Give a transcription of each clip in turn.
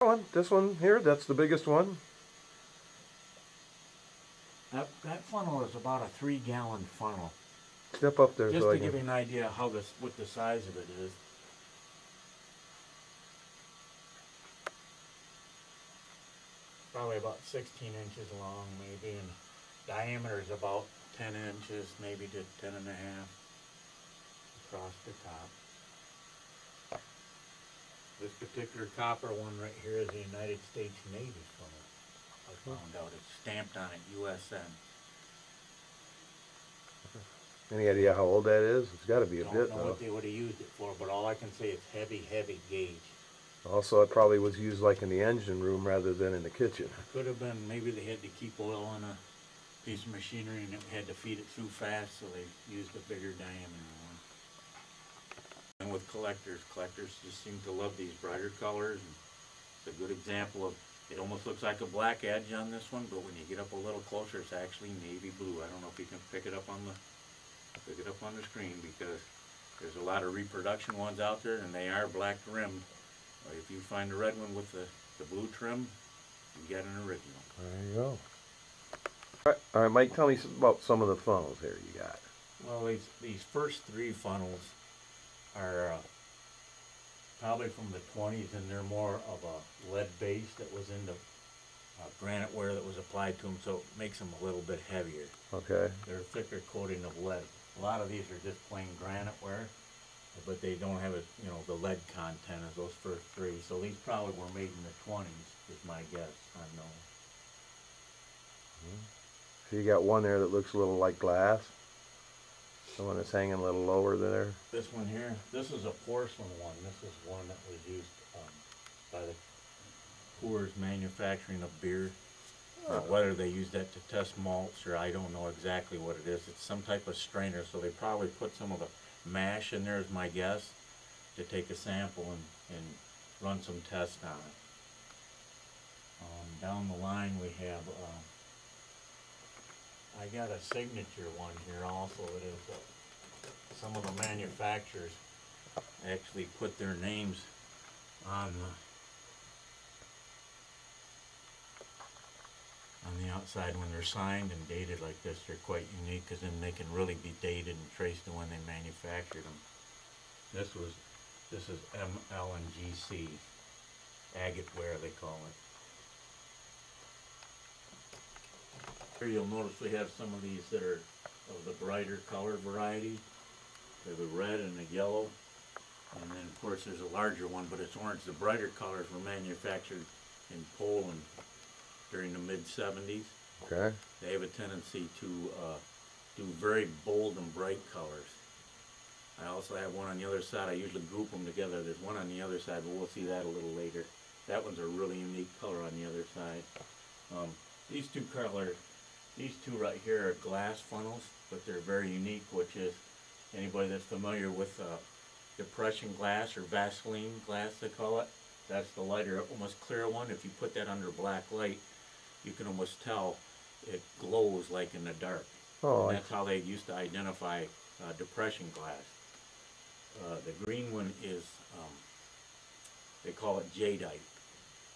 one, this one here, that's the biggest one. That funnel is about a 3-gallon funnel. Step up there Just so I to can. give you an idea how what the size of it is. Probably about 16 inches long, maybe, and diameter is about 10 inches, maybe to 10 and a half across the top. This particular copper one right here is the United States Navy funnel. I found out it's stamped on it, USN. Any idea how old that is? It's got to be a Don't bit know though. what they would have used it for, but all I can say it's heavy, heavy gauge. Also, it probably was used like in the engine room rather than in the kitchen. Could have been, maybe they had to keep oil on a piece of machinery and it had to feed it through fast, so they used a bigger diameter one. And with collectors just seem to love these brighter colors. And it's a good example of, it almost looks like a black edge on this one, but when you get up a little closer, it's actually navy blue. I don't know if you can pick it up on the screen, because there's a lot of reproduction ones out there and they are black rimmed. If you find a red one with the blue trim, you get an original. There you go. All right, Mike, tell me about some of the funnels here you got. Well, these first 3 funnels are probably from the 20s, and they're more of a lead base that was in the granite ware that was applied to them, so it makes them a little bit heavier. Okay. They're a thicker coating of lead. A lot of these are just plain granite ware, but they don't have the lead content as those first 3. So these probably were made in the 20s, is my guess. I know. So you got one there that looks a little like glass. The one that's hanging a little lower there. This one here, this is a porcelain one. This is one that was used by the Coors manufacturing of beer. Whether they use that to test malts or I don't know exactly what it is. It's some type of strainer, so they probably put some of the mash in there, is my guess, to take a sample and run some tests on it. Down the line we have, I got a signature one here also. It is some of the manufacturers actually put their names on the outside when they're signed and dated like this. They're quite unique, because then they can really be dated and traced to when they manufactured them. This is ML&GC, agate ware they call it. Here you'll notice we have some of these that are of the brighter color variety. They're the red and the yellow, and then of course there's a larger one, but it's orange. The brighter colors were manufactured in Poland during the mid-70s. Okay. They have a tendency to do very bold and bright colors. I also have one on the other side. I usually group them together. There's one on the other side, but we'll see that a little later. That one's a really unique color on the other side. These two right here are glass funnels, but they're very unique, which is, anybody that's familiar with depression glass or Vaseline glass, they call it, that's the lighter, almost clear one. If you put that under black light, you can almost tell it glows like in the dark. Oh, and that's how they used to identify depression glass. The green one is, they call it jadeite.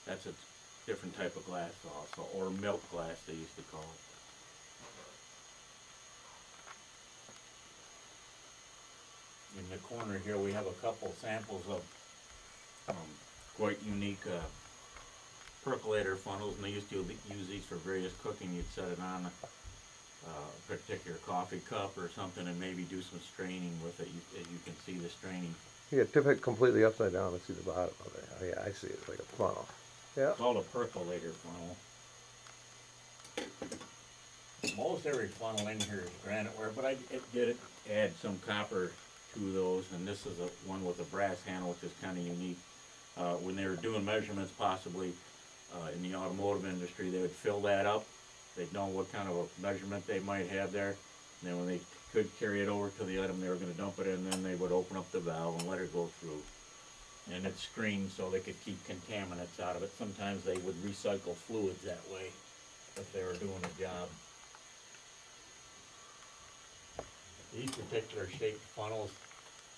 That's a different type of glass also, or milk glass they used to call it. In the corner here we have a couple samples of quite unique percolator funnels, and they used to use these for various cooking. You'd set it on a particular coffee cup or something and maybe do some straining with it. As you can see the straining. You tip it completely upside down and see the bottom of it. Oh, yeah, I see it. It's like a funnel. Yeah. It's called a percolator funnel. Most every funnel in here is granite ware, but I did add some copper to those, and this is one with a brass handle, which is kind of unique. When they were doing measurements, possibly in the automotive industry, they would fill that up. They'd know what kind of a measurement they might have there. And then when they could carry it over to the item they were going to dump it in, then they would open up the valve and let it go through. And it's screened so they could keep contaminants out of it. Sometimes they would recycle fluids that way if they were doing a job. These particular shaped funnels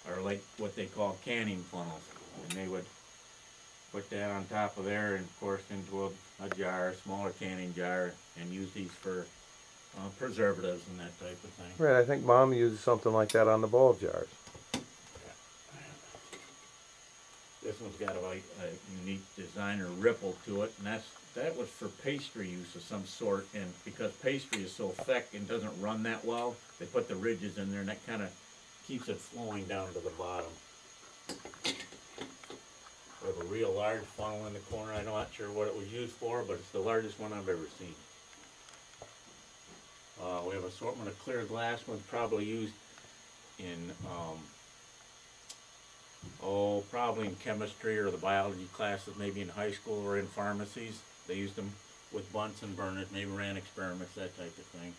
are like what they call canning funnels, and they would Put that on top of there, and of course into a jar, a smaller canning jar, and use these for preservatives and that type of thing. Right, I think Mom uses something like that on the ball jars. This one's got a unique design or ripple to it, and that was for pastry use of some sort. And because pastry is so thick and doesn't run that well, they put the ridges in there, and that kind of keeps it flowing down to the bottom. We have a real large funnel in the corner. I'm not sure what it was used for, but it's the largest one I've ever seen. We have an assortment of clear glass ones, probably used in probably in chemistry or the biology classes, maybe in high school or in pharmacies. They used them with Bunsen burners, maybe ran experiments, that type of thing.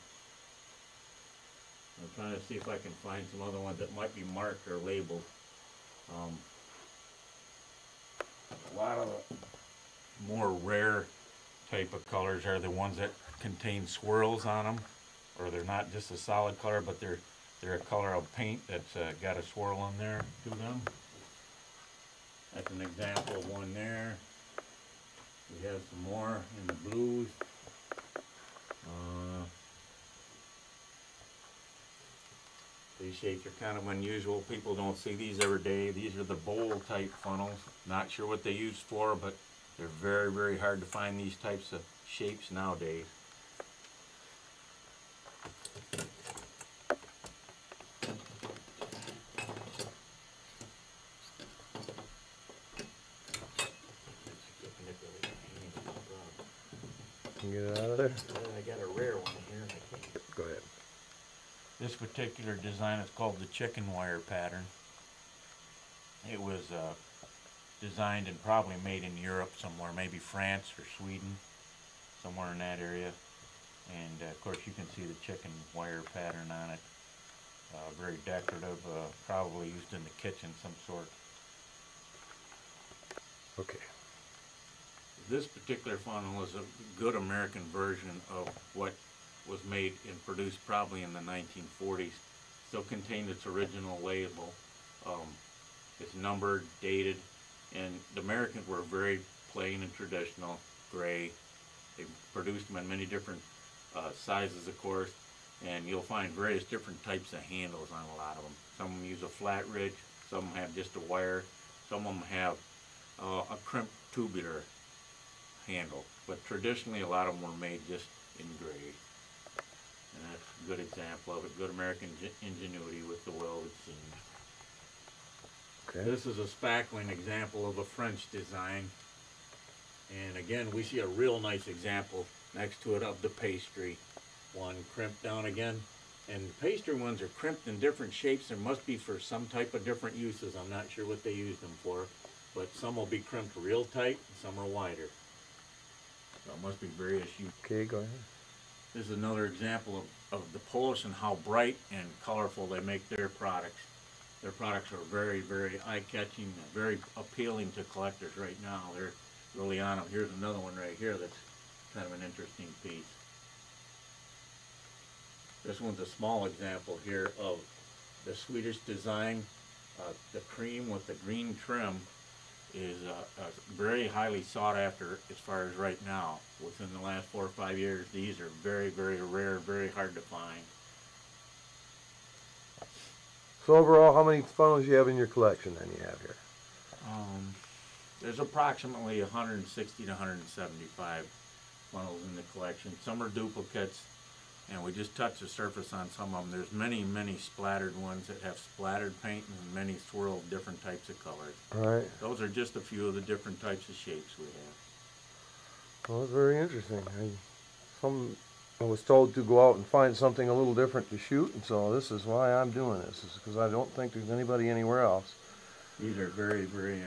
I'm trying to see if I can find some other ones that might be marked or labeled. A lot of the more rare type of colors are the ones that contain swirls on them, or they're not just a solid color, but they're a color of paint that's got a swirl in there to them. That's an example of one there. We have some more in the blues. These shapes are kind of unusual. People don't see these every day. These are the bowl type funnels. Not sure what they used for, but they're very, very hard to find these types of shapes nowadays. Can you get it out of there? I got a rare one here. Go ahead. This particular design is called the chicken wire pattern. It was designed and probably made in Europe somewhere, maybe France or Sweden, somewhere in that area. And of course you can see the chicken wire pattern on it. Very decorative, probably used in the kitchen some sort. Okay. This particular funnel is a good American version of what was made and produced probably in the 1940s. Still contained its original label. It's numbered, dated, and the Americans were very plain and traditional, gray. They produced them in many different sizes, of course, and you'll find various different types of handles on a lot of them. Some of them use a flat ridge, some of them have just a wire, some of them have a crimped tubular handle, but traditionally a lot of them were made just in gray. And that's a good example of it, good American ingenuity with the welded seams. Okay. This is a spackling example of a French design. And again, we see a real nice example next to it of the pastry one, crimped down again. And the pastry ones are crimped in different shapes. There must be for some type of different uses. I'm not sure what they use them for, but some will be crimped real tight, and some are wider. So it must be various uses. Okay, go ahead. This is another example of the Polish and how bright and colorful they make their products. Their products are very, very eye-catching, very appealing to collectors right now. They're really on them. Here's another one right here that's kind of an interesting piece. This one's a small example here of the Swedish design. The cream with the green trim is very highly sought after as far as right now. Within the last 4 or 5 years, these are very, very rare, very hard to find. So overall, how many funnels do you have in your collection then you have here? There's approximately 160 to 175 funnels in the collection. Some are duplicates, and we just touched the surface on some of them. There's many, many splattered ones that have splattered paint and many swirled different types of colors. Right. Those are just a few of the different types of shapes we have. Well, that's very interesting. I was told to go out and find something a little different to shoot, and so this is why I'm doing this. Is because I don't think there's anybody anywhere else. These are very, very